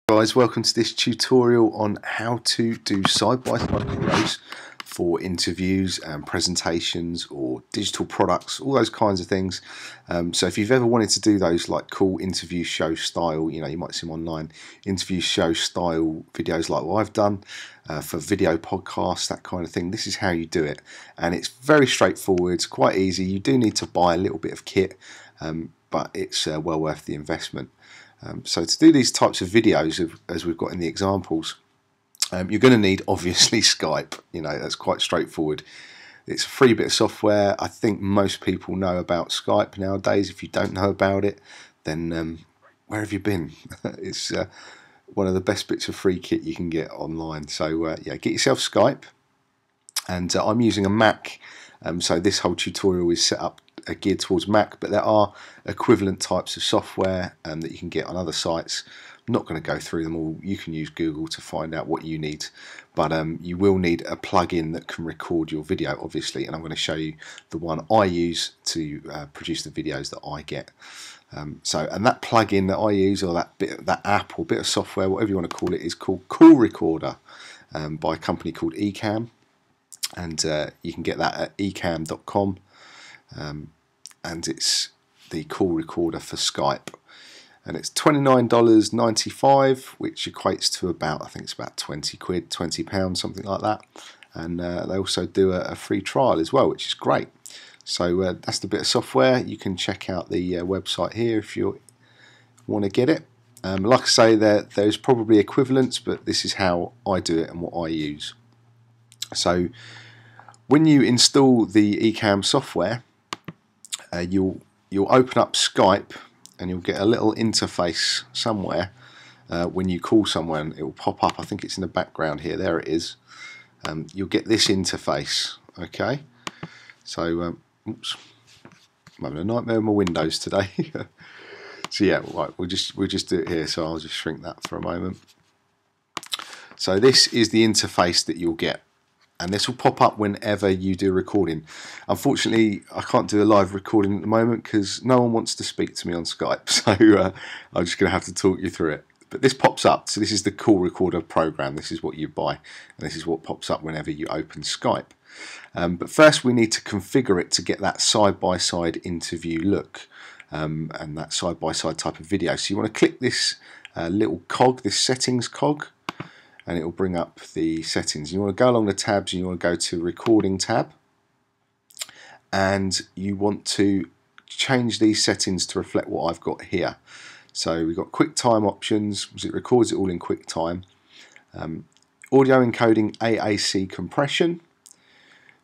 Guys, welcome to this tutorial on how to do side-by-side videos for interviews and presentations or digital products, all those kinds of things. So if you've ever wanted to do those like cool interview show style, you might see them online, interview show style videos like what I've done for video podcasts, that kind of thing, this is how you do it. And it's very straightforward, it's quite easy. You do need to buy a little bit of kit, but it's well worth the investment. So to do these types of videos, as we've got in the examples, you're going to need obviously Skype. That's quite straightforward. It's a free bit of software. I think most people know about Skype nowadays. If you don't know about it, then where have you been? It's one of the best bits of free kit you can get online. So yeah, get yourself Skype. And I'm using a Mac, so this whole tutorial is set up geared towards Mac, but there are equivalent types of software that you can get on other sites. I'm not going to go through them all. You can use Google to find out what you need, but you will need a plugin that can record your video, obviously, and I'm going to show you the one I use to produce the videos that I get. And that plugin that I use, or that app or bit of software, whatever you want to call it, is called Call Recorder by a company called Ecamm, and you can get that at ecamm.com. And it's the call recorder for Skype, and it's $29.95, which equates to about, I think it's about 20 quid, £20, something like that. And they also do a free trial as well, which is great. So that's the bit of software. You can check out the website here if you want to get it. Like I say, there's probably equivalents, but this is how I do it and what I use. So when you install the Ecamm software, you'll open up Skype and you'll get a little interface somewhere. When you call someone, it will pop up. I think it's in the background here. There it is. You'll get this interface. Okay. So, oops, I'm having a nightmare with my Windows today. So yeah, right. We'll just do it here. So I'll just shrink that for a moment. So this is the interface that you'll get. And this will pop up whenever you do a recording. Unfortunately, I can't do a live recording at the moment because no one wants to speak to me on Skype. So I'm just going to have to talk you through it. But this pops up. So this is the Call Recorder program. This is what you buy. And this is what pops up whenever you open Skype. But first we need to configure it to get that side-by-side interview look. And that side-by-side type of video. So you want to click this little cog, this settings cog, and it will bring up the settings. You want to go along the tabs and you want to go to Recording tab, and you want to change these settings to reflect what I've got here. So we've got QuickTime options, because it records it all in QuickTime. Audio encoding AAC compression.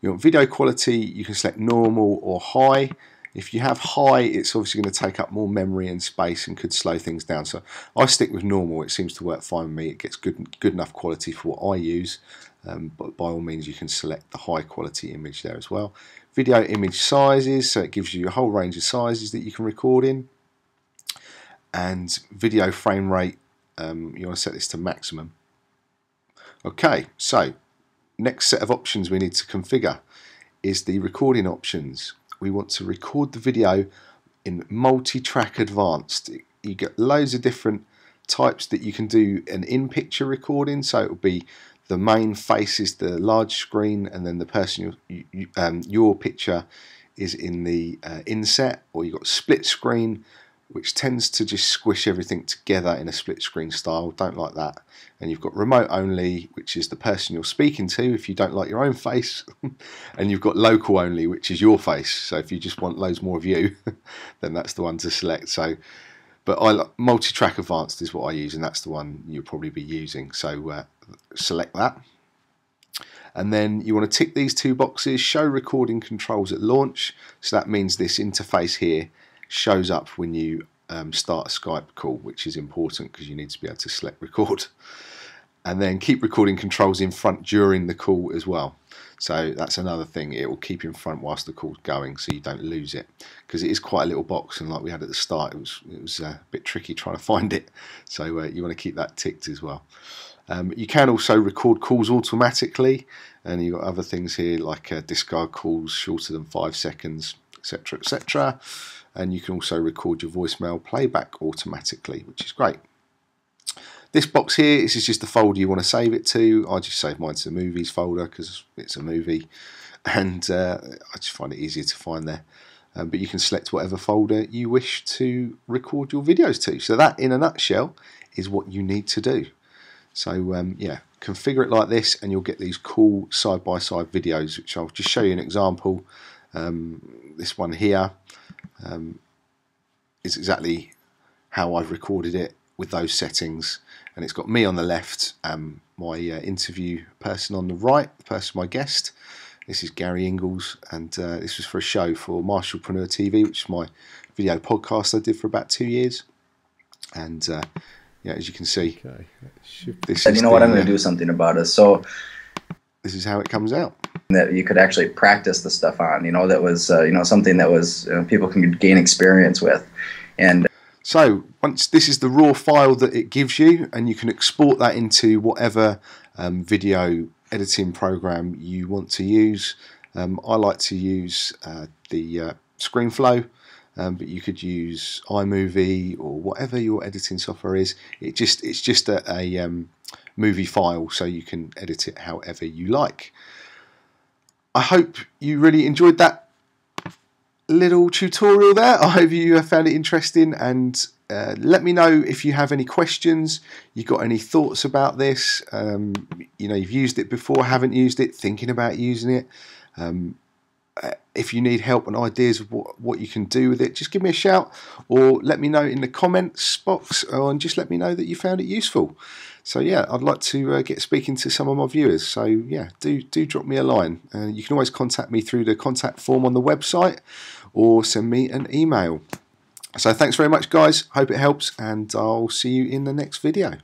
You want video quality, you can select normal or high. If you have high, it's obviously going to take up more memory and space and could slow things down. So I stick with normal. It seems to work fine with me. It gets good enough quality for what I use. But by all means, you can select the high quality image there as well. Video image sizes, so it gives you a whole range of sizes that you can record in. And video frame rate, you want to set this to maximum. Okay, so next set of options we need to configure is the recording options. We want to record the video in multi-track advanced. You get loads of different types that you can do an in-picture recording, so it will be the main face is the large screen, and then the person your picture is in the inset, or you've got split screen, which tends to just squish everything together in a split screen style. Don't like that. And you've got remote only, which is the person you're speaking to if you don't like your own face. And you've got local only, which is your face. So if you just want loads more of you, then that's the one to select. So, but multi-track advanced is what I use, and that's the one you'll probably be using. So select that. And then you want to tick these two boxes, show recording controls at launch. So that means this interface here shows up when you start a Skype call, which is important because you need to be able to select record. And then keep recording controls in front during the call as well. So that's another thing, it will keep in front whilst the call's going so you don't lose it, because it is quite a little box, and like we had at the start, it was a bit tricky trying to find it. So you want to keep that ticked as well. You can also record calls automatically, and you've got other things here like discard calls shorter than 5 seconds, etc, etc. And you can also record your voicemail playback automatically, which is great. This box here, this is just the folder you want to save it to. I just save mine to the movies folder because it's a movie, and I just find it easier to find there. But you can select whatever folder you wish to record your videos to. So that, in a nutshell, is what you need to do. So yeah, configure it like this and you'll get these cool side-by-side videos, which I'll just show you an example. This one here is exactly how I've recorded it with those settings, and it's got me on the left and my interview person on the right, the person, my guest. This is Gary Ingalls, and this was for a show for Marshallpreneur TV, which is my video podcast I did for about 2 years. And yeah, as you can see, this is, you know what, I'm going to do something about it. So this is how it comes out. That you could actually practice the stuff on, you know, that was something that was people can gain experience with. And so once this is the raw file that it gives you, and you can export that into whatever video editing program you want to use. I like to use the ScreenFlow, but you could use iMovie or whatever your editing software is. It's just a movie file, so you can edit it however you like. I hope you really enjoyed that little tutorial there. I hope you found it interesting, and let me know if you have any questions, you got any thoughts about this. You know, you've used it before, haven't used it, thinking about using it. If you need help and ideas of what you can do with it, just give me a shout, or let me know in the comments box, and just let me know that you found it useful. So yeah, I'd like to get speaking to some of my viewers. So yeah, do drop me a line. You can always contact me through the contact form on the website, or send me an email. So thanks very much, guys. Hope it helps, and I'll see you in the next video.